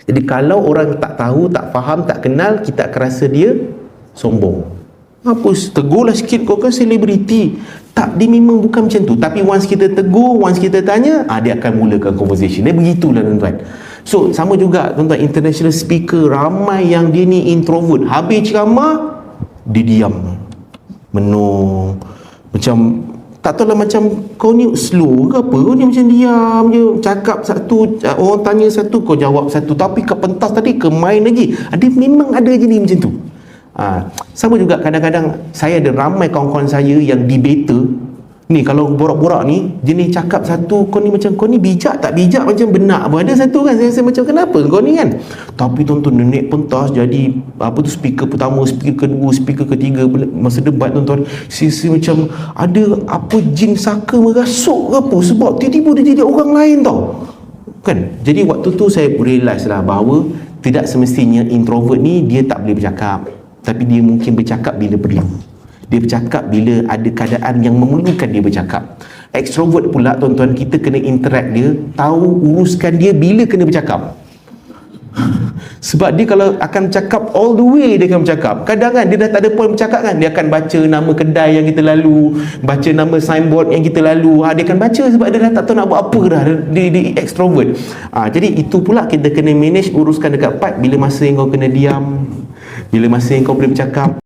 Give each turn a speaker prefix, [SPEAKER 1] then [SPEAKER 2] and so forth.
[SPEAKER 1] Jadi kalau orang tak tahu, tak faham, tak kenal, kita akan rasa dia sombong. Apa, tegurlah sikit, kau kan selebriti. Tak, dia memang bukan macam tu. Tapi once kita tegur, once kita tanya, dia akan mulakan conversation. Dia begitulah tuan-tuan. So sama juga tuan-tuan, international speaker ramai yang dia ni introvert. Habis ceramah, dia diam, menung, macam tak tahu lah, macam kau ni slow ke apa, kau ni macam diam je, cakap satu, orang tanya satu, kau jawab satu, tapi kat pentas tadi ke main lagi. Dia memang ada je ni macam tu. Sama juga kadang-kadang saya ada ramai kawan-kawan saya yang debater ni, kalau borak-borak ni jenis cakap satu, kau ni macam, kau ni bijak tak bijak, macam benak pun ada satu kan, saya rasa macam kenapa kau ni kan. Tapi tuan-tuan, dia naik pentas jadi apa tu, speaker pertama, speaker kedua, speaker ketiga, masa debat tuan-tuan, sisi macam ada apa, jin saka merasuk ke apa, sebab tiba-tiba dia jadi orang lain tau kan. Jadi waktu tu saya realise lah bahawa tidak semestinya introvert ni dia tak boleh bercakap, tapi dia mungkin bercakap bila perlu. Dia bercakap bila ada keadaan yang memerlukan dia bercakap. Extrovert pula tuan-tuan, kita kena interact dia, tahu uruskan dia bila kena bercakap. Sebab dia kalau akan cakap all the way, dia akan bercakap. Kadang kan dia dah tak ada point bercakap kan, dia akan baca nama kedai yang kita lalu, baca nama signboard yang kita lalu. Dia akan baca sebab dia dah tak tahu nak buat apa dah. Dia extrovert. Jadi itu pula kita kena manage, uruskan dekat part bila masa yang kau kena diam, bila masa yang kau boleh bercakap.